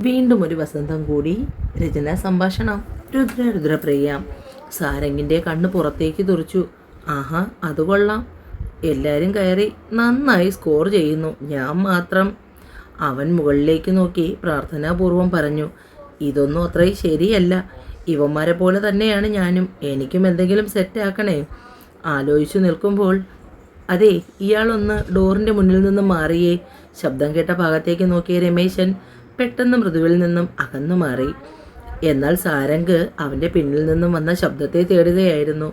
വീണ്ടും ഒരു വസന്തം കൂടി. രചനാ സംഭാഷണം രുദ്രപ്രിയ. സാരംഗിൻ്റെ കണ്ണ് പുറത്തേക്ക് തുറച്ചു. ആഹാ, അത് കൊള്ളാം. എല്ലാവരും കയറി നന്നായി സ്കോർ ചെയ്യുന്നു, ഞാൻ മാത്രം. അവൻ മുകളിലേക്ക് നോക്കി പ്രാർത്ഥനാപൂർവം പറഞ്ഞു, ഇതൊന്നും അത്രയും ശരിയല്ല. ഇവന്മാരെ പോലെ തന്നെയാണ് ഞാനും. എനിക്കും എന്തെങ്കിലും സെറ്റാക്കണേ. ആലോചിച്ചു നിൽക്കുമ്പോൾ, അതെ, ഇയാളൊന്ന് ഡോറിൻ്റെ മുന്നിൽ നിന്നും മാറിയേ. ശബ്ദം കേട്ട ഭാഗത്തേക്ക് നോക്കിയ രമേശൻ പെട്ടെന്ന് മൃദുവിൽ നിന്നും അകന്നു മാറി. എന്നാൽ സാരംഗ് അവൻ്റെ പിന്നിൽ നിന്നും വന്ന ശബ്ദത്തെ തേടുകയായിരുന്നു.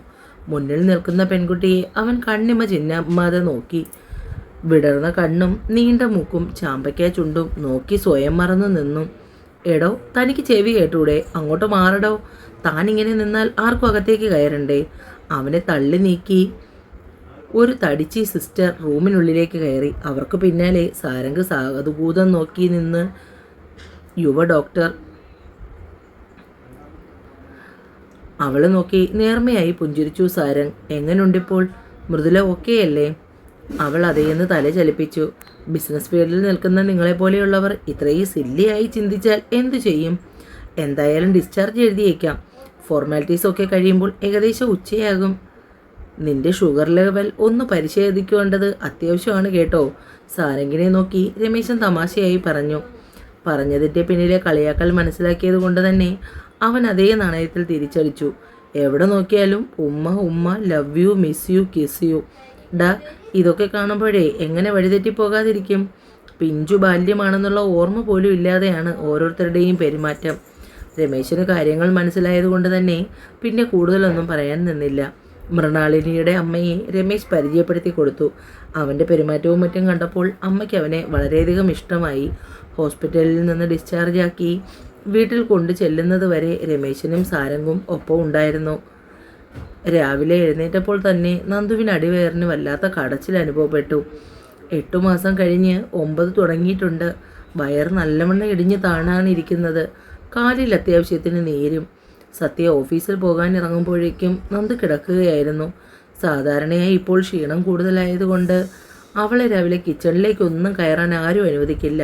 മുന്നിൽ നിൽക്കുന്ന പെൺകുട്ടിയെ അവൻ കണ്ണിമ ചിന്നാതെ നോക്കി. വിടർന്ന കണ്ണും നീണ്ട മൂക്കും ചാമ്പയ്ക്ക ചുണ്ടും നോക്കി സ്വയം മറന്നു നിന്നു. എടോ, തനിക്ക് ചെവി കേട്ടൂടെ? അങ്ങോട്ട് മാറടോ. താനിങ്ങനെ നിന്നാൽ ആർക്കും അകത്തേക്ക് കയറണ്ടേ? അവനെ തള്ളി നീക്കി ഒരു തടിച്ചി സിസ്റ്റർ റൂമിനുള്ളിലേക്ക് കയറി. അവർക്ക് പിന്നാലെ സാരംഗ് സാധുഭൂതം നോക്കി നിന്ന് യുവ ഡോക്ടർ. അവളെ നോക്കി നേർമയായി പുഞ്ചിരിച്ചു സാരംഗ്. എങ്ങനുണ്ടിപ്പോൾ? മൃദുല ഓക്കെ അല്ലേ? അവൾ അതേന്ന് തല ചലിപ്പിച്ചു. ബിസിനസ് ഫീൽഡിൽ നിൽക്കുന്ന നിങ്ങളെപ്പോലെയുള്ളവർ ഇത്രയും സില്ലിയായി ചിന്തിച്ചാൽ എന്തു ചെയ്യും? എന്തായാലും ഡിസ്ചാർജ് എഴുതിയേക്കാം. ഫോർമാലിറ്റീസൊക്കെ കഴിയുമ്പോൾ ഏകദേശം ഉച്ചയാകും. നിന്റെ ഷുഗർ ലെവൽ ഒന്ന് പരിശോധിക്കേണ്ടത് അത്യാവശ്യമാണ് കേട്ടോ. സാരംഗിനെ നോക്കി രമേശൻ തമാശയായി പറഞ്ഞു. പറഞ്ഞതിൻ്റെ പിന്നിലെ കളിയാക്കൽ മനസ്സിലാക്കിയത് കൊണ്ട് തന്നെ അവൻ അതേ നാണയത്തിൽ തിരിച്ചടിച്ചു. എവിടെ നോക്കിയാലും ഉമ്മ ഉമ്മ, love you, miss you, kiss U. ഡാ, ഇതൊക്കെ കാണുമ്പോഴേ എങ്ങനെ വഴിതെറ്റിപ്പോകാതിരിക്കും? പിഞ്ചു ബാല്യമാണെന്നുള്ള ഓർമ്മ പോലും ഇല്ലാതെയാണ് ഓരോരുത്തരുടെയും പെരുമാറ്റം. രമേശന് കാര്യങ്ങൾ മനസ്സിലായതുകൊണ്ട് തന്നെ പിന്നെ കൂടുതലൊന്നും പറയാൻ നിന്നില്ല. മൃണാളിനിയുടെ അമ്മയെ രമേശ് പരിചയപ്പെടുത്തി കൊടുത്തു. അവൻ്റെ പെരുമാറ്റവും മറ്റും കണ്ടപ്പോൾ അമ്മയ്ക്ക് അവനെ വളരെയധികം ഇഷ്ടമായി. ഹോസ്പിറ്റലിൽ നിന്ന് ഡിസ്ചാർജ് ആക്കി വീട്ടിൽ കൊണ്ടു ചെല്ലുന്നത് വരെ രമേശനും സാരംഗും ഒപ്പം ഉണ്ടായിരുന്നു. രാവിലെ എഴുന്നേറ്റപ്പോൾ തന്നെ നന്ദുവിന് അടിവയറിന് വല്ലാത്ത കടച്ചിൽ അനുഭവപ്പെട്ടു. 8 മാസം കഴിഞ്ഞ് 9 തുടങ്ങിയിട്ടുണ്ട്. വയർ നല്ലവണ്ണം ഇടിഞ്ഞ് താണാനിരിക്കുന്നത്. കാലിൽ അത്യാവശ്യത്തിന് നീരും. സത്യ ഓഫീസിൽ പോകാൻ ഇറങ്ങുമ്പോഴേക്കും നന്ദു കിടക്കുകയായിരുന്നു. സാധാരണയായി ഇപ്പോൾ ക്ഷീണം കൂടുതലായതുകൊണ്ട് അവളെ രാവിലെ കിച്ചണിലേക്കൊന്നും കയറാൻ ആരും അനുവദിക്കില്ല.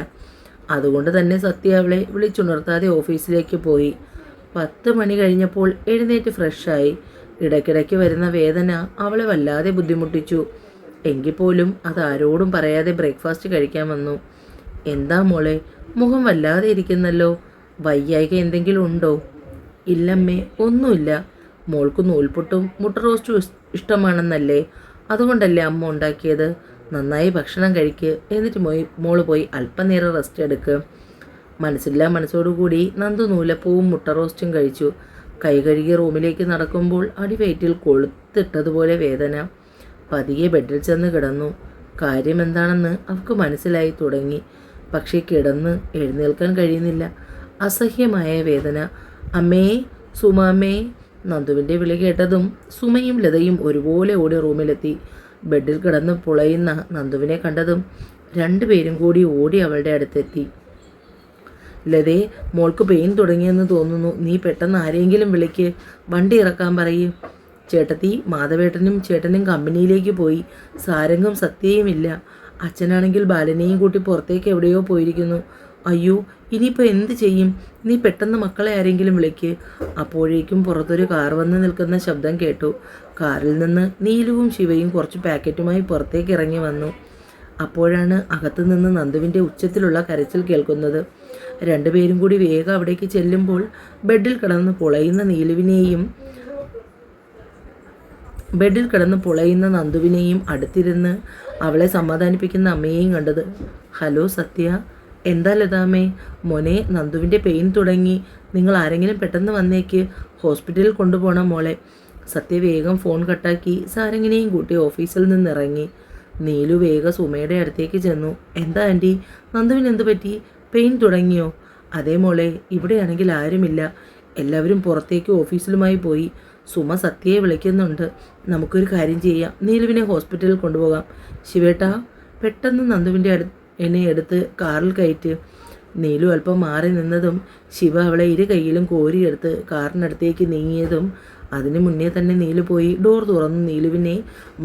അതുകൊണ്ട് തന്നെ സത്യ അവളെ വിളിച്ചുണർത്താതെ ഓഫീസിലേക്ക് പോയി. 10 മണി കഴിഞ്ഞപ്പോൾ എഴുന്നേറ്റ് ഫ്രഷായി. ഇടയ്ക്കിടയ്ക്ക് വരുന്ന വേദന അവളെ വല്ലാതെ ബുദ്ധിമുട്ടിച്ചു. എങ്കിൽ പോലും അതാരോടും പറയാതെ ബ്രേക്ക്ഫാസ്റ്റ് കഴിക്കാൻ വന്നു. എന്താ മോളെ, മുഖം വല്ലാതെ ഇരിക്കുന്നല്ലോ. വയ്യായ്ക എന്തെങ്കിലും ഉണ്ടോ? ഇല്ലമ്മേ, ഒന്നുമില്ല. മോൾക്ക് നൂൽപുട്ടും മുട്ട റോസ്റ്റും ഇഷ്ടമാണെന്നല്ലേ? അതുകൊണ്ടല്ലേ അമ്മ ഉണ്ടാക്കിയത്. നന്നായി ഭക്ഷണം കഴിക്ക്. എന്നിട്ട് മോള് പോയി അല്പനേരം റെസ്റ്റ് എടുക്ക്. മനസ്സില്ലാ മനസ്സോടുകൂടി നന്ദു നൂലപ്പവും മുട്ട റോസ്റ്റും കഴിച്ചു. കൈ കഴുകി റൂമിലേക്ക് നടക്കുമ്പോൾ അടിവയറ്റിൽ കൊളുത്തിട്ടതുപോലെ വേദന. പതിയെ ബെഡിൽ ചെന്ന് കിടന്നു. കാര്യം എന്താണെന്ന് അവൾക്ക് മനസ്സിലായി തുടങ്ങി. പക്ഷേ കിടന്ന് എഴുന്നേൽക്കാൻ കഴിയുന്നില്ല. അസഹ്യമായ വേദന. അമ്മേ, സുമാമ്മേ. നന്ദുവിൻ്റെ വിളി കേട്ടതും സുമയും ലതയും ഒരുപോലെ ഓടി റൂമിലെത്തി. ബെഡിൽ കിടന്ന് പുളയുന്ന നന്ദുവിനെ കണ്ടതും രണ്ടുപേരും കൂടി ഓടി അവളുടെ അടുത്തെത്തി. ലതേ, മോൾക്ക് പെയിൻ തുടങ്ങിയെന്ന് തോന്നുന്നു. നീ പെട്ടെന്ന് ആരെങ്കിലും വിളിക്ക്. വണ്ടി ഇറക്കാൻ പറയും. ചേട്ടത്തി, മാധവേട്ടനും ചേട്ടനും കമ്പനിയിലേക്ക് പോയി. സാരംഗും സത്യയുമില്ല. അച്ഛനാണെങ്കിൽ ബാലനെയും കൂട്ടി പുറത്തേക്ക് എവിടെയോ പോയിരിക്കുന്നു. അയ്യോ, ഇനിയിപ്പോൾ എന്ത് ചെയ്യും? നീ പെട്ടെന്ന് മക്കളെ ആരെങ്കിലും വിളിക്ക്. അപ്പോഴേക്കും പുറത്തൊരു കാർ വന്ന് നിൽക്കുന്ന ശബ്ദം കേട്ടു. കാറിൽ നിന്ന് നീലുവും ശിവയും കുറച്ച് പാക്കറ്റുമായി പുറത്തേക്ക് ഇറങ്ങി വന്നു. അപ്പോഴാണ് അകത്തു നിന്ന് നന്ദുവിൻ്റെ ഉച്ചത്തിലുള്ള കരച്ചിൽ കേൾക്കുന്നത്. രണ്ടുപേരും കൂടി വേഗം അവിടേക്ക് ചെല്ലുമ്പോൾ ബെഡിൽ കിടന്ന് പുളയുന്ന നന്ദുവിനെയും അടുത്തിരുന്ന് അവളെ സമാധാനിപ്പിക്കുന്ന അമ്മയെയും കണ്ടത്. ഹലോ സത്യ. എന്താ ലതാമ്മേ? മോനെ, നന്ദുവിൻ്റെ പെയിൻ തുടങ്ങി. നിങ്ങൾ ആരെങ്കിലും പെട്ടെന്ന് വന്നേക്ക്. ഹോസ്പിറ്റലിൽ കൊണ്ടുപോകണം മോളെ. സത്യ വേഗം ഫോൺ കട്ടാക്കി സാരംഗിനെയും കൂട്ടി ഓഫീസിൽ നിന്നിറങ്ങി. നീലു വേഗം സുമയുടെ അടുത്തേക്ക് ചെന്നു. എന്താ ആൻറ്റി, നന്ദുവിന് എന്ത് പറ്റി? പെയിൻ തുടങ്ങിയോ? അതേ മോളെ, ഇവിടെയാണെങ്കിൽ ആരുമില്ല. എല്ലാവരും പുറത്തേക്ക് ഓഫീസിലുമായി പോയി. സുമ സത്യയെ വിളിക്കുന്നുണ്ട്. നമുക്കൊരു കാര്യം ചെയ്യാം. നീലുവിനെ ഹോസ്പിറ്റലിൽ കൊണ്ടുപോകാം. ശിവേട്ടാ, പെട്ടെന്ന് നന്ദുവിൻ്റെ എന്നെ എടുത്ത് കാറിൽ കയറ്റ്. നീലു അല്പം മാറി നിന്നതും ശിവ അവളെ ഇരു കൈയിലും കോരിയെടുത്ത് കാറിനടുത്തേക്ക് നീങ്ങിയതും അതിന് മുന്നേ തന്നെ നീലു പോയി ഡോർ തുറന്ന് നീലുവിനെ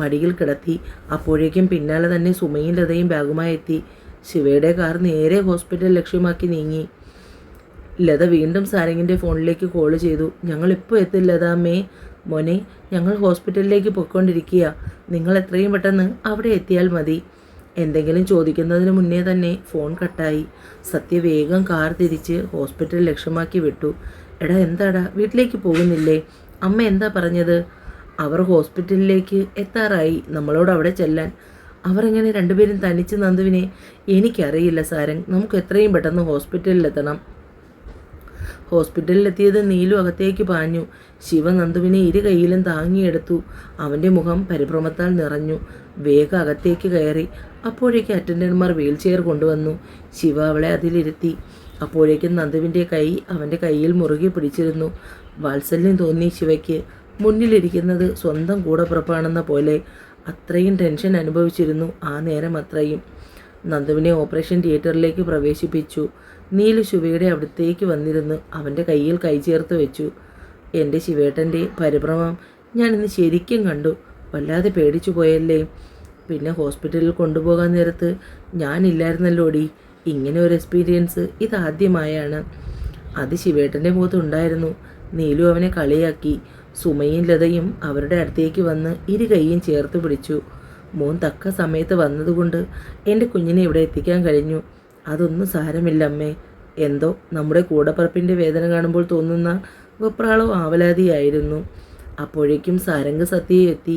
മടിയിൽ കിടത്തി. അപ്പോഴേക്കും പിന്നാലെ തന്നെ സുമയും ലതയും ബാഗുമായി എത്തി. ശിവയുടെ കാർ നേരെ ഹോസ്പിറ്റൽ ലക്ഷ്യമാക്കി നീങ്ങി. ലത വീണ്ടും സാരംഗിൻ്റെ ഫോണിലേക്ക് കോൾ ചെയ്തു. ഞങ്ങളിപ്പോൾ എത്തില്ല ലത അമ്മേ. മോനെ, ഞങ്ങൾ ഹോസ്പിറ്റലിലേക്ക് പൊയ്ക്കൊണ്ടിരിക്കുക. നിങ്ങൾ എത്രയും പെട്ടെന്ന് അവിടെ എത്തിയാൽ മതി. എന്തെങ്കിലും ചോദിക്കുന്നതിന് മുന്നേ തന്നെ ഫോൺ കട്ടായി. സത്യ വേഗം കാർ തിരിച്ച് ഹോസ്പിറ്റൽ ലക്ഷ്യമാക്കി വിട്ടു. എടാ എന്താടാ, വീട്ടിലേക്ക് പോകുന്നില്ലേ? അമ്മ എന്താ പറഞ്ഞത്? അവർ ഹോസ്പിറ്റലിലേക്ക് എത്താറായി, നമ്മളോട് അവിടെ ചെല്ലാൻ. അവർ എങ്ങനെ രണ്ടുപേരും തനിച്ച് നന്ദുവിനെ? എനിക്കറിയില്ല സാരംഗ്, നമുക്ക് എത്രയും പെട്ടെന്ന് ഹോസ്പിറ്റലിലെത്തണം. ഹോസ്പിറ്റലിലെത്തിയത് നീലു അകത്തേക്ക് പാഞ്ഞു. ശിവ നന്ദുവിനെ ഇരു കൈയിലും താങ്ങിയെടുത്തു. അവൻ്റെ മുഖം പരിഭ്രമത്താൽ നിറഞ്ഞു. വേഗം അകത്തേക്ക് കയറി. അപ്പോഴേക്ക് അറ്റൻഡന്റുമാർ വീൽ ചെയർ കൊണ്ടുവന്നു. ശിവ അവളെ അതിലിരുത്തി. അപ്പോഴേക്കും നന്ദുവിൻ്റെ കൈ അവൻ്റെ കയ്യിൽ മുറുകെ പിടിച്ചിരുന്നു. വാത്സല്യം തോന്നി ശിവയ്ക്ക്. മുന്നിലിരിക്കുന്നത് സ്വന്തം കൂടപ്പിറപ്പാണെന്ന പോലെ അത്രയും ടെൻഷൻ അനുഭവിച്ചിരുന്നു ആ നേരം അത്രയും. നന്ദുവിനെ ഓപ്പറേഷൻ തിയേറ്ററിലേക്ക് പ്രവേശിപ്പിച്ചു. നീലു ശിവയുടെ അടുത്തേക്ക് വന്നിരുന്ന് അവൻ്റെ കയ്യിൽ കൈ ചേർത്ത് വെച്ചു. എൻ്റെ ശിവേട്ടൻ്റെ പരിഭ്രമം ഞാൻ ഇന്ന് ശരിക്കും കണ്ടു. വല്ലാതെ പേടിച്ചു പോയല്ലേ. പിന്നെ ഹോസ്പിറ്റലിൽ കൊണ്ടുപോകാൻ നേരത്ത് ഞാനില്ലായിരുന്നല്ലോടി. ഇങ്ങനെ ഒരു എക്സ്പീരിയൻസ് ഇതാദ്യമായാണ്. അത് ശിവേട്ടൻ്റെ മുഖത്തുണ്ടായിരുന്നു. നീലു അവനെ കളിയാക്കി. സുമയും ലതയും അവരുടെ അടുത്തേക്ക് വന്ന് ഇരു കൈയും ചേർത്ത് പിടിച്ചു. മോൻ തക്ക സമയത്ത് വന്നതുകൊണ്ട് എൻ്റെ കുഞ്ഞിനെ ഇവിടെ എത്തിക്കാൻ കഴിഞ്ഞു. അതൊന്നും സാരമില്ല അമ്മേ. എന്തോ നമ്മുടെ കൂടപ്പറപ്പിൻ്റെ വേദന കാണുമ്പോൾ തോന്നുന്ന വെപ്രാളോ ആവലാതിയായിരുന്നു. അപ്പോഴേക്കും സാരംഗ് സത്യയെ എത്തി.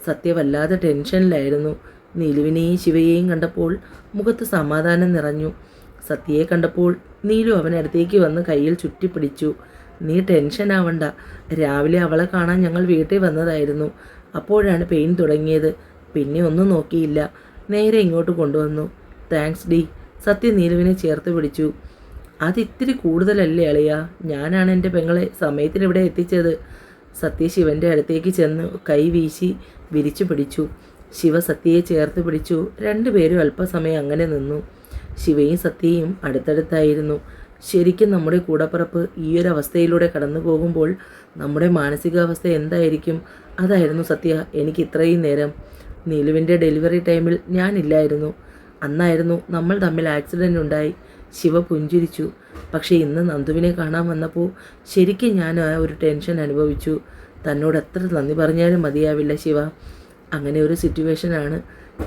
സത്യ വല്ലാതെ ടെൻഷനിലായിരുന്നു. നീലുവിനെയും ശിവയെയും കണ്ടപ്പോൾ മുഖത്ത് സമാധാനം നിറഞ്ഞു. സത്യയെ കണ്ടപ്പോൾ നീലു അവനടുത്തേക്ക് വന്ന് കയ്യിൽ ചുറ്റിപ്പിടിച്ചു. നീ ടെൻഷൻ ആവണ്ട. രാവിലെ അവളെ കാണാൻ ഞങ്ങൾ വീട്ടിൽ വന്നതായിരുന്നു. അപ്പോഴാണ് പെയിൻ തുടങ്ങിയത്. പിന്നെ ഒന്നും നോക്കിയില്ല, നേരെ ഇങ്ങോട്ട് കൊണ്ടുവന്നു. Thanks D. സത്യ നീലുവിനെ ചേർത്ത് പിടിച്ചു. അതിത്തിരി കൂടുതലല്ലേ അളിയ. ഞാനാണ് എൻ്റെ പെങ്ങളെ സമയത്തിനിവിടെ എത്തിച്ചത്. സത്യ ശിവൻ്റെ അടുത്തേക്ക് ചെന്ന് കൈ വീശി വിരിച്ചു പിടിച്ചു. ശിവ സത്യയെ ചേർത്ത് പിടിച്ചു. രണ്ടുപേരും അല്പസമയം അങ്ങനെ നിന്നു. ശിവയും സത്യയും അടുത്തടുത്തായിരുന്നു. ശരിക്കും നമ്മുടെ കൂടപ്പിറപ്പ് ഈ ഒരു അവസ്ഥയിലൂടെ കടന്നു പോകുമ്പോൾ നമ്മുടെ മാനസികാവസ്ഥ എന്തായിരിക്കും? അതായിരുന്നു സത്യ എനിക്ക് ഇത്രയും നേരം. നീലുവിൻ്റെ ഡെലിവറി ടൈമിൽ ഞാനില്ലായിരുന്നു. അന്നായിരുന്നു നമ്മൾ തമ്മിൽ ആക്സിഡൻ്റ് ഉണ്ടായി. ശിവ പുഞ്ചിരിച്ചു. പക്ഷേ ഇന്ന് നന്ദുവിനെ കാണാൻ വന്നപ്പോൾ ശരിക്കും ഞാൻ ആ ഒരു ടെൻഷൻ അനുഭവിച്ചു. തന്നോട് എത്ര നന്ദി പറഞ്ഞാലും മതിയാവില്ല ശിവ. അങ്ങനെ ഒരു സിറ്റുവേഷനാണ്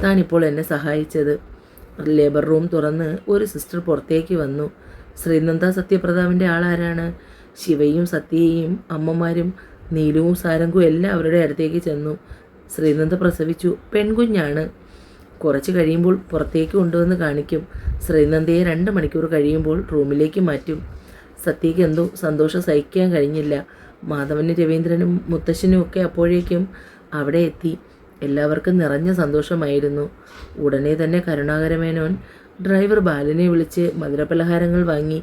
താനിപ്പോൾ എന്നെ സഹായിച്ചത്. ലേബർ റൂം തുറന്ന് ഒരു സിസ്റ്റർ പുറത്തേക്ക് വന്നു. ശ്രീനന്ദ സത്യപ്രതാപിൻ്റെ ആളാരാണ്? ശിവയും സത്യയും അമ്മമാരും നീലുവും സാരംഗും എല്ലാം അവരുടെ അടുത്തേക്ക് ചെന്നു. ശ്രീനന്ദ പ്രസവിച്ചു. പെൺകുഞ്ഞാണ്. കുറച്ച് കഴിയുമ്പോൾ പുറത്തേക്ക് കൊണ്ടുവന്ന് കാണിക്കും. ശ്രീനന്ദയെ 2 മണിക്കൂർ കഴിയുമ്പോൾ റൂമിലേക്ക് മാറ്റും. സത്യയ്ക്ക് എന്തോ സന്തോഷം സഹിക്കാൻ കഴിഞ്ഞില്ല. മാധവനും രവീന്ദ്രനും മുത്തശ്ശനും ഒക്കെ അപ്പോഴേക്കും അവിടെ എത്തി. എല്ലാവർക്കും നിറഞ്ഞ സന്തോഷമായിരുന്നു. ഉടനെ തന്നെ കരുണാകരമേനോൻ ഡ്രൈവർ ബാലനെ വിളിച്ച് മധുരപലഹാരങ്ങൾ വാങ്ങി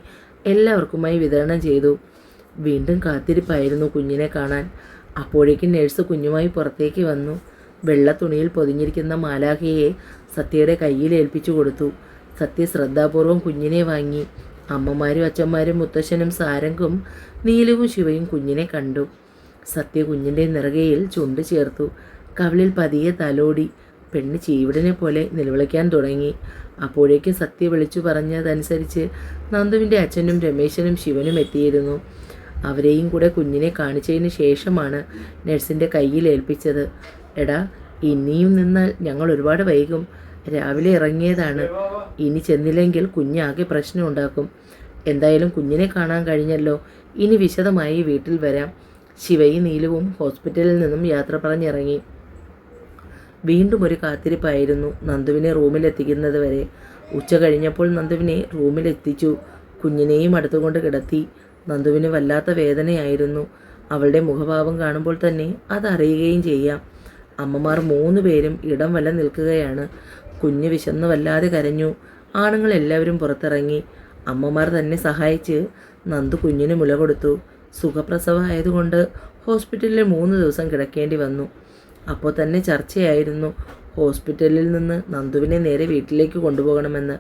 എല്ലാവർക്കുമായി വിതരണം ചെയ്തു. വീണ്ടും കാത്തിരിപ്പായിരുന്നു കുഞ്ഞിനെ കാണാൻ. അപ്പോഴേക്കും നേഴ്സ് കുഞ്ഞുമായി പുറത്തേക്ക് വന്നു. വെള്ള തുണിയിൽ പൊതിഞ്ഞിരിക്കുന്ന മാലാഖയെ സത്യയുടെ കയ്യിൽ ഏൽപ്പിച്ചു കൊടുത്തു. സത്യ ശ്രദ്ധാപൂർവം കുഞ്ഞിനെ വാങ്ങി. അമ്മമാരും അച്ഛന്മാരും മുത്തശ്ശനും സാരംഗും നീലുവും ശിവയും കുഞ്ഞിനെ കണ്ടു. സത്യ കുഞ്ഞിൻ്റെ നിറകയിൽ ചുണ്ട് ചേർത്തു. കവിളിൽ പതിയെ തലോടി. പെണ്ണ് ചീവിടനെ പോലെ നിലവിളിക്കാൻ തുടങ്ങി. അപ്പോഴേക്കും സത്യ വിളിച്ചു പറഞ്ഞതനുസരിച്ച് നന്ദുവിൻ്റെ അച്ഛനും രമേശനും ശിവനും എത്തിയിരുന്നു. അവരെയും കൂടെ കുഞ്ഞിനെ കാണിച്ചതിന് ശേഷമാണ് നഴ്സിൻ്റെ കയ്യിൽ ഏൽപ്പിച്ചത്. എടാ, ഇനിയും നിന്നാൽ ഞങ്ങൾ ഒരുപാട് വൈകും. രാവിലെ ഇറങ്ങിയതാണ്. ഇനി ചെന്നില്ലെങ്കിൽ കുഞ്ഞാകെ പ്രശ്നം ഉണ്ടാക്കും. എന്തായാലും കുഞ്ഞിനെ കാണാൻ കഴിഞ്ഞല്ലോ. ഇനി വിശദമായി വീട്ടിൽ വരാം. ശിവയും നീലുവും ഹോസ്പിറ്റലിൽ നിന്നും യാത്ര പറഞ്ഞിറങ്ങി. വീണ്ടും ഒരു കാത്തിരിപ്പായിരുന്നു നന്ദുവിനെ റൂമിലെത്തിക്കുന്നത് വരെ. ഉച്ച കഴിഞ്ഞപ്പോൾ നന്ദുവിനെ റൂമിലെത്തിച്ചു. കുഞ്ഞിനെയും അടുത്തുകൊണ്ട് കിടത്തി. നന്ദുവിന് വല്ലാത്ത വേദനയായിരുന്നു. അവളുടെ മുഖഭാവം കാണുമ്പോൾ തന്നെ അതറിയുകയും ചെയ്യാം. അമ്മമാർ 3 പേരും ഇടം വല്ല നിൽക്കുകയാണ്. കുഞ്ഞ് വിശന്ന് വല്ലാതെ കരഞ്ഞു. ആണുങ്ങളെല്ലാവരും പുറത്തിറങ്ങി. അമ്മമാർ തന്നെ സഹായിച്ച് നന്ദു കുഞ്ഞിന് മുല കൊടുത്തു. സുഖപ്രസവമായതുകൊണ്ട് ഹോസ്പിറ്റലിൽ 3 ദിവസം കിടക്കേണ്ടി വന്നു. അപ്പോൾ തന്നെ ചർച്ചയായിരുന്നു. ഹോസ്പിറ്റലിൽ നിന്ന് നന്ദുവിനെ നേരെ വീട്ടിലേക്ക് കൊണ്ടുപോകണമെന്ന്.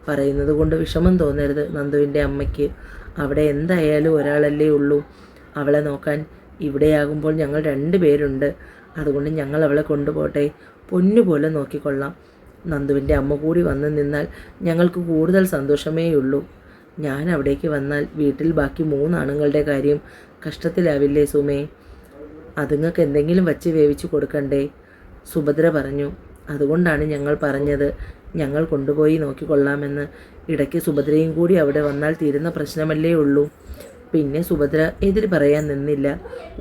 പറയുന്നത് കൊണ്ട് വിഷമം തോന്നരുത് നന്ദുവിൻ്റെ അമ്മയ്ക്ക്. അവിടെ എന്തായാലും ഒരാളല്ലേ ഉള്ളൂ അവളെ നോക്കാൻ. ഇവിടെയാകുമ്പോൾ ഞങ്ങൾ 2 പേരുണ്ട്. അതുകൊണ്ട് ഞങ്ങൾ അവളെ കൊണ്ടുപോട്ടെ. പൊന്നുപോലെ നോക്കിക്കൊള്ളാം. നന്ദുവിൻ്റെ അമ്മ കൂടി വന്നു നിന്നാൽ ഞങ്ങൾക്ക് കൂടുതൽ സന്തോഷമേയുള്ളൂ. ഞാൻ അവിടേക്ക് വന്നാൽ വീട്ടിൽ ബാക്കി 3 ആണുങ്ങളുടെ കാര്യം കഷ്ടത്തിലാവില്ലേ സുമേ? അതുങ്ങൾക്ക് എന്തെങ്കിലും വച്ച് വേവിച്ച് കൊടുക്കണ്ടേ? സുഭദ്ര പറഞ്ഞു. അതുകൊണ്ടാണ് ഞങ്ങൾ പറഞ്ഞത് ഞങ്ങൾ കൊണ്ടുപോയി നോക്കിക്കൊള്ളാമെന്ന്. ഇടയ്ക്ക് സുഭദ്രയും കൂടി അവിടെ വന്നാൽ തീരുന്ന പ്രശ്നമല്ലേ ഉള്ളൂ. പിന്നെ സുഭദ്ര എതിര് പറയാൻ നിന്നില്ല.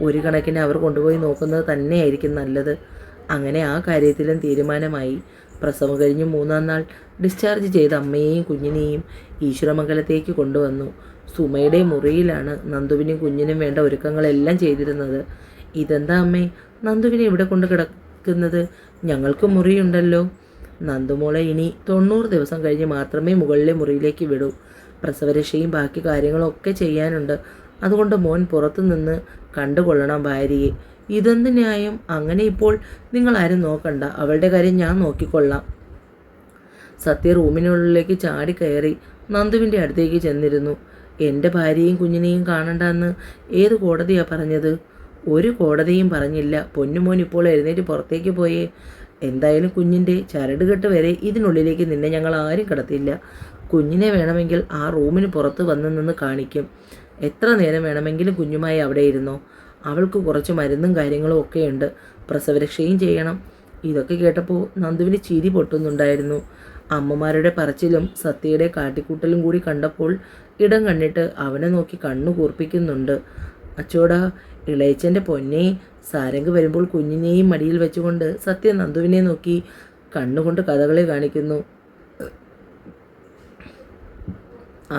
ഒരു കണക്കിന് അവർ കൊണ്ടുപോയി നോക്കുന്നത് തന്നെയായിരിക്കും നല്ലത്. അങ്ങനെ ആ കാര്യത്തിലും തീരുമാനമായി. പ്രസവം കഴിഞ്ഞ് 3-ാം നാൾ ഡിസ്ചാർജ് ചെയ്ത അമ്മയെയും കുഞ്ഞിനെയും ഈശ്വരമംഗലത്തേക്ക് കൊണ്ടുവന്നു. സുമയുടെ മുറിയിലാണ് നന്ദുവിനും കുഞ്ഞിനും വേണ്ട ഒരുക്കങ്ങളെല്ലാം ചെയ്തിരുന്നത്. ഇതെന്താ അമ്മേ, നന്ദുവിനെ ഇവിടെ കൊണ്ട് കിടക്കുന്നത്? ഞങ്ങൾക്ക് മുറിയുണ്ടല്ലോ. നന്ദുമോളെ ഇനി 90 ദിവസം കഴിഞ്ഞ് മാത്രമേ മുകളിലെ മുറിയിലേക്ക് വിടൂ. പ്രസവരക്ഷയും ബാക്കി കാര്യങ്ങളും ഒക്കെ ചെയ്യാനുണ്ട്. അതുകൊണ്ട് മോൻ പുറത്തു നിന്ന് കണ്ടുകൊള്ളണം ഭാര്യയെ. ഇതെന്ത് ന്യായം? അങ്ങനെ ഇപ്പോൾ നിങ്ങൾ ആരും നോക്കണ്ട, അവളുടെ കാര്യം ഞാൻ നോക്കിക്കൊള്ളാം. സത്യ റൂമിനുള്ളിലേക്ക് ചാടിക്കയറി നന്ദുവിൻ്റെ അടുത്തേക്ക് ചെന്നിരുന്നു. എൻ്റെ ഭാര്യയും കുഞ്ഞിനെയും കാണണ്ടെന്ന് ഏത് കോടതിയാ പറഞ്ഞത്? ഒരു കോടതിയും പറഞ്ഞില്ല. പൊന്നുമോൻ ഇപ്പോൾ എഴുന്നേറ്റ് പുറത്തേക്ക് പോയേ. എന്തായാലും കുഞ്ഞിൻ്റെ ചരടുകെട്ട് വരെ ഇതിനുള്ളിലേക്ക് നിന്നെ ഞങ്ങൾ ആരും കിടത്തില്ല. കുഞ്ഞിനെ വേണമെങ്കിൽ ആ റൂമിന് പുറത്ത് വന്ന് നിന്ന് കാണിക്കും. എത്ര നേരം വേണമെങ്കിലും കുഞ്ഞുമായി അവിടെ ഇരുന്നോ. അവൾക്ക് കുറച്ച് മരുന്നും കാര്യങ്ങളും ഒക്കെയുണ്ട്. പ്രസവരക്ഷയും ചെയ്യണം. ഇതൊക്കെ കേട്ടപ്പോൾ നന്ദുവിന് ചിരി പൊട്ടുന്നുണ്ടായിരുന്നു. അമ്മമാരുടെ പറച്ചിലും സത്യയുടെ കാട്ടിക്കൂട്ടലും കൂടി കണ്ടപ്പോൾ ഇടം കണ്ടിട്ട് അവനെ നോക്കി കണ്ണു കൂർപ്പിക്കുന്നുണ്ട്. അച്ചോടാ, ഇളയച്ചൻ്റെ പൊന്നെ. സാരംഗ് വരുമ്പോൾ കുഞ്ഞിനെയും മടിയിൽ വെച്ചുകൊണ്ട് സത്യ നന്ദുവിനെ നോക്കി കണ്ണുകൊണ്ട് കഥകളെ കാണിക്കുന്നു.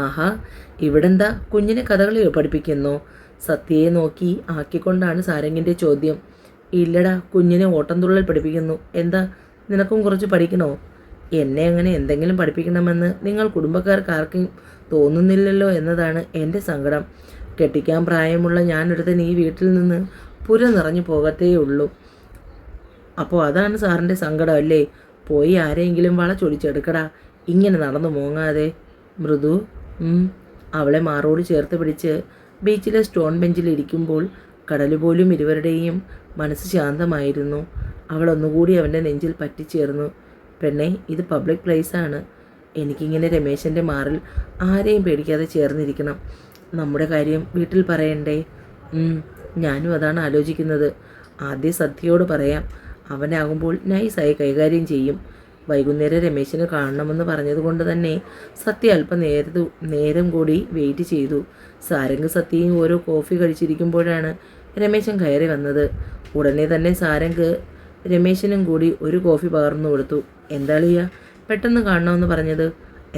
ആഹാ, ഇവിടെന്താ കുഞ്ഞിനെ കഥകളി പഠിപ്പിക്കുന്നോ? സത്യയെ നോക്കി ആക്കിക്കൊണ്ടാണ് സാരംഗിൻ്റെ ചോദ്യം. ഇല്ലടാ, കുഞ്ഞിനെ ഓട്ടംതുള്ളൽ പഠിപ്പിക്കുന്നു. എന്താ, നിനക്കും കുറച്ച് പഠിക്കണോ? എന്നെ അങ്ങനെ എന്തെങ്കിലും പഠിപ്പിക്കണമെന്ന് നിങ്ങൾ കുടുംബക്കാർക്ക് ആർക്കും തോന്നുന്നില്ലല്ലോ എന്നതാണ് എൻ്റെ സങ്കടം. കെട്ടിക്കാൻ പ്രായമുള്ള ഞാനൊരുത്തൻ ഈ വീട്ടിൽ നിന്ന് പുര നിറഞ്ഞു പോകത്തേ ഉള്ളൂ. അപ്പോൾ അതാണ് സാറിൻ്റെ സങ്കടം അല്ലേ? പോയി ആരെയെങ്കിലും വളച്ചൊടിച്ചെടുക്കടാ, ഇങ്ങനെ നടന്നു മോങ്ങാതെ. മൃദു അവളെ മാറോട് ചേർത്ത് പിടിച്ച് ബീച്ചിലെ സ്റ്റോൺ ബെഞ്ചിൽ ഇരിക്കുമ്പോൾ കടൽ പോലും ഇരുവരുടെയും മനസ്സ് ശാന്തമായിരുന്നു. അവൾ ഒന്നുകൂടി അവൻ്റെ നെഞ്ചിൽ പറ്റിച്ചേർന്നു. പെണ്ണെ, ഇത് പബ്ലിക് പ്ലേസാണ്. എനിക്കിങ്ങനെ രമേശൻ്റെ മാറിൽ ആരെയും പേടിക്കാതെ ചേർന്നിരിക്കണം. നമ്മുടെ കാര്യം വീട്ടിൽ പറയണ്ടേ? ഞാനും അതാണ് ആലോചിക്കുന്നത്. ആദ്യം സത്യയോട് പറയാം. അവനാകുമ്പോൾ നൈസായി കൈകാര്യം ചെയ്യും. വൈകുന്നേരം രമേശിനെ കാണണമെന്ന് പറഞ്ഞതുകൊണ്ട് തന്നെ സത്യ അല്പം നേരം കൂടി വെയിറ്റ് ചെയ്തു. സാരംഗ് സത്യയും ഓരോ കോഫി കഴിച്ചിരിക്കുമ്പോഴാണ് രമേശൻ കയറി വന്നത്. ഉടനെ തന്നെ സാരംഗ് രമേശിനും കൂടി ഒരു കോഫി പകർന്നു കൊടുത്തു. എന്താളിയാ പെട്ടെന്ന് കാണണമെന്ന് പറഞ്ഞത്?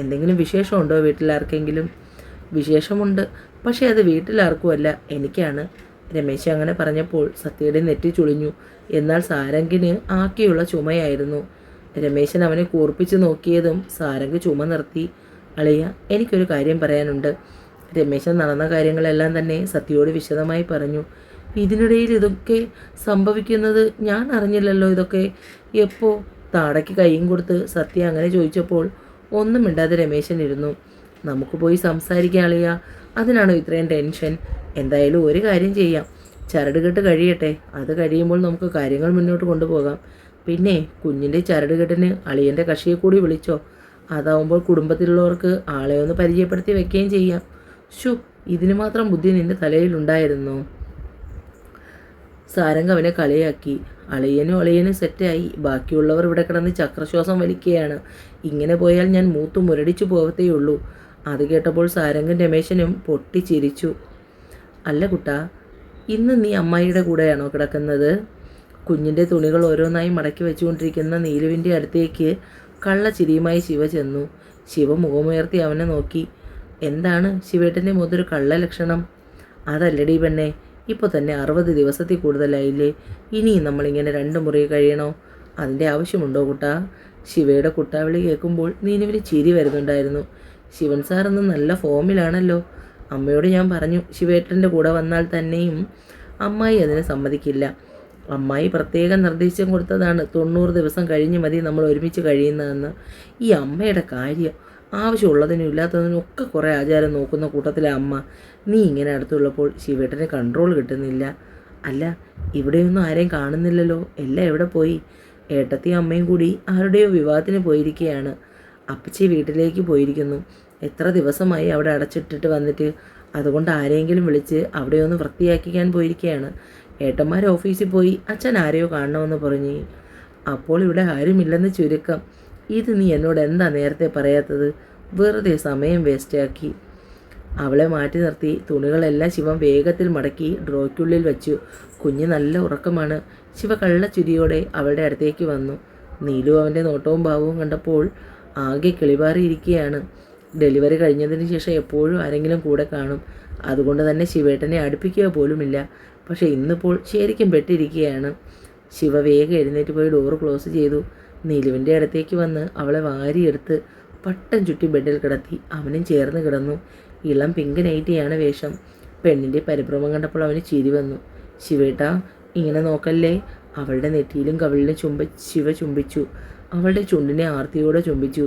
എന്തെങ്കിലും വിശേഷമുണ്ടോ വീട്ടിലാർക്കെങ്കിലും? വിശേഷമുണ്ട്, പക്ഷേ അത് വീട്ടിലാർക്കുമല്ല, എനിക്കാണ്. രമേശ് അങ്ങനെ പറഞ്ഞപ്പോൾ സത്യയുടെ നെറ്റി ചുളിഞ്ഞു. എന്നാൽ സാരംഗിന് ആക്കിയുള്ള ചുമയായിരുന്നു. രമേശൻ അവനെ കൂർപ്പിച്ച് നോക്കിയതും സാരംഗ് ചുമ നിർത്തി. അളിയ, എനിക്കൊരു കാര്യം പറയാനുണ്ട്. രമേശൻ നടന്ന കാര്യങ്ങളെല്ലാം തന്നെ സത്യയോട് വിശദമായി പറഞ്ഞു. ഇതിനിടയിൽ ഇതൊക്കെ സംഭവിക്കുന്നത് ഞാൻ അറിഞ്ഞില്ലല്ലോ. ഇതൊക്കെ എപ്പോ? താടയ്ക്ക് കൈയും കൊടുത്ത് സത്യ അങ്ങനെ ചോദിച്ചപ്പോൾ ഒന്നും മിണ്ടാതെ രമേശൻ ഇരുന്നു. നമുക്ക് പോയി സംസാരിക്കാം അളിയ, അതിനാണോ ഇത്രയും ടെൻഷൻ? എന്തായാലും ഒരു കാര്യം ചെയ്യാം, ചരടുകെട്ട് കഴിയട്ടെ. അത് കഴിയുമ്പോൾ നമുക്ക് കാര്യങ്ങൾ മുന്നോട്ട് കൊണ്ടുപോകാം. പിന്നെ കുഞ്ഞിൻ്റെ ചരടുകെട്ടിന് അളിയൻ്റെ കക്ഷിയെ കൂടി വിളിച്ചോ. അതാവുമ്പോൾ കുടുംബത്തിലുള്ളവർക്ക് ആളെ ഒന്ന് പരിചയപ്പെടുത്തി വെക്കുകയും ചെയ്യാം. ഇതിന് മാത്രം ബുദ്ധി നിൻ്റെ തലയിലുണ്ടായിരുന്നോ? സാരംഗ് അവനെ കളിയാക്കി. അളിയനും സെറ്റായി. ബാക്കിയുള്ളവർ ഇവിടെ കിടന്ന് ചക്രശ്വാസം വലിക്കുകയാണ്. ഇങ്ങനെ പോയാൽ ഞാൻ മൂത്തു മുരടിച്ചു പോകത്തേയുള്ളൂ. അത് കേട്ടപ്പോൾ സാരംഗും രമേശനും പൊട്ടിച്ചിരിച്ചു. അല്ല കുട്ടാ, ഇന്ന് നീ അമ്മായിയുടെ കൂടെയാണോ കിടക്കുന്നത്? കുഞ്ഞിൻ്റെ തുണികൾ ഓരോന്നായി മടക്കി വെച്ചുകൊണ്ടിരിക്കുന്ന നീലുവിൻ്റെ അടുത്തേക്ക് കള്ളച്ചിരിയുമായി ശിവ ചെന്നു. ശിവ മുഖമുയർത്തി അവനെ നോക്കി. എന്താണ് ശിവേട്ടൻ്റെ മുഖത്തൊരു കള്ള ലക്ഷണം? അതല്ലടി പെണ്ണെ, ഇപ്പോൾ തന്നെ 60 ദിവസത്തിൽ കൂടുതലായില്ലേ? ഇനിയും നമ്മളിങ്ങനെ 2 മുറി കഴിയണോ? അതിൻ്റെ ആവശ്യമുണ്ടോ കുട്ടാ? ശിവയുടെ കുട്ടാവിളി കേൾക്കുമ്പോൾ നീനുവിന് ചിരി വരുന്നുണ്ടായിരുന്നു. ശിവൻ സാറെന്ന് നല്ല ഫോമിലാണല്ലോ. അമ്മയോട് ഞാൻ പറഞ്ഞു ശിവേട്ടൻ്റെ കൂടെ വന്നാൽ തന്നെയും അമ്മായി അതിന് സമ്മതിക്കില്ല. അമ്മായി പ്രത്യേകം നിർദ്ദേശം കൊടുത്തതാണ് 90 ദിവസം കഴിഞ്ഞ് മതി നമ്മൾ ഒരുമിച്ച് കഴിയുന്നതെന്ന്. ഈ അമ്മയുടെ കാര്യം, ആവശ്യമുള്ളതിനും ഇല്ലാത്തതിനും ഒക്കെ കുറേ ആചാരം നോക്കുന്ന കൂട്ടത്തിലെ അമ്മ. നീ ഇങ്ങനെ അടുത്തുള്ളപ്പോൾ ശിവേട്ടന് കൺട്രോൾ കിട്ടുന്നില്ല. അല്ല, ഇവിടെയൊന്നും ആരെയും കാണുന്നില്ലല്ലോ. എല്ലാം എവിടെ പോയി? ഏട്ടത്തിയും അമ്മയും കൂടി ആരുടെയോ വിവാഹത്തിന് പോയിരിക്കുകയാണ്. അപ്പച്ചി വീട്ടിലേക്ക് പോയിരിക്കുന്നു. എത്ര ദിവസമായി അവിടെ അടച്ചിട്ടിട്ട് വന്നിട്ട്. അതുകൊണ്ട് ആരെങ്കിലും വിളിച്ച് അവിടെ ഒന്ന് വൃത്തിയാക്കിക്കാൻ പോയിരിക്കുകയാണ്. ഏട്ടന്മാർ ഓഫീസിൽ പോയി അച്ഛൻ ആരെയോ കാണണമെന്ന് പറഞ്ഞു. അപ്പോൾ ഇവിടെ ആരുമില്ലെന്ന് ചുരുക്കം. ഇത് നീ എന്നോട് എന്താ നേരത്തെ പറയാത്തത്? വെറുതെ സമയം വേസ്റ്റാക്കി. അവളെ മാറ്റി നിർത്തി തുണികളെല്ലാം ശിവൻ വേഗത്തിൽ മടക്കി ഡ്രോയ്ക്കുള്ളിൽ വെച്ചു. കുഞ്ഞ് നല്ല ഉറക്കമാണ്. ശിവ കള്ളച്ചുരിയോടെ അവളുടെ അടുത്തേക്ക് വന്നു. നീലു അവൻ്റെ നോട്ടവും ഭാവവും കണ്ടപ്പോൾ ആകെ കിളിപാറിയിരിക്കുകയാണ്. ഡെലിവറി കഴിഞ്ഞതിന് ശേഷം എപ്പോഴും ആരെങ്കിലും കൂടെ കാണും. അതുകൊണ്ട് തന്നെ ശിവേട്ടനെ അടുപ്പിക്കുക പോലുമില്ല. പക്ഷേ ഇന്നിപ്പോൾ ശരിക്കും പെട്ടിരിക്കുകയാണ്. ശിവ വേഗം എഴുന്നേറ്റ് പോയി ഡോറ് ക്ലോസ് ചെയ്തു. നീലുവിൻ്റെ അടുത്തേക്ക് വന്ന് അവളെ വാരിയെടുത്ത് പട്ടം ചുറ്റി ബെഡിൽ കിടത്തി. അവനും ചേർന്ന് കിടന്നു. ഇളം പിങ്ക് നൈറ്റിയാണ് വേഷം. പെണ്ണിൻ്റെ പരിഭ്രമം കണ്ടപ്പോൾ അവന് ചിരി വന്നു. ശിവേട്ടാ, ഇങ്ങനെ നോക്കല്ലേ. അവളുടെ നെറ്റിയിലും കവിളിലും ശിവ ചുംബിച്ചു. അവളുടെ ചുണ്ടിനെ ആർത്തിയോടെ ചുംബിച്ചു.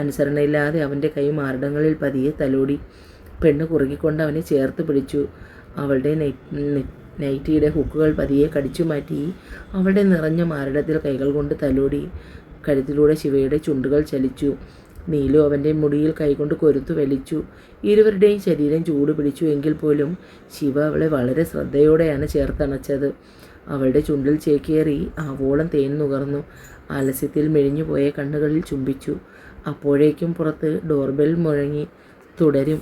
അനുസരണയില്ലാതെ അവൻ്റെ കൈ മാറിടങ്ങളിൽ പതിയെ തലോടി. പെണ്ണ് കുറുകിക്കൊണ്ട് അവനെ ചേർത്ത് പിടിച്ചു. അവളുടെ നൈറ്റിയുടെ ഹുക്കുകൾ പതിയെ കടിച്ചു മാറ്റി അവളുടെ നിറഞ്ഞ മാറിടത്തിൽ കൈകൾ കൊണ്ട് തലോടി. കഴുത്തിലൂടെ ശിവയുടെ ചുണ്ടുകൾ ചലിച്ചു. നീലു അവൻ്റെ മുടിയിൽ കൈകൊണ്ട് കൊരുത്തു വലിച്ചു. ഇരുവരുടെയും ശരീരം ചൂട് പിടിച്ചു. എങ്കിൽ പോലും ശിവ അവളെ വളരെ ശ്രദ്ധയോടെയാണ് ചേർത്തണച്ചത്. അവളുടെ ചുണ്ടിൽ ചേക്കേറി ആവോളം തേൻ നുകർന്നു. ആലസ്യത്തിൽ മെലിഞ്ഞുപോയ കണ്ണുകളിൽ ചുംബിച്ചു. അപ്പോഴേക്കും പുറത്ത് ഡോർബെൽ മുഴങ്ങി. തുടരും.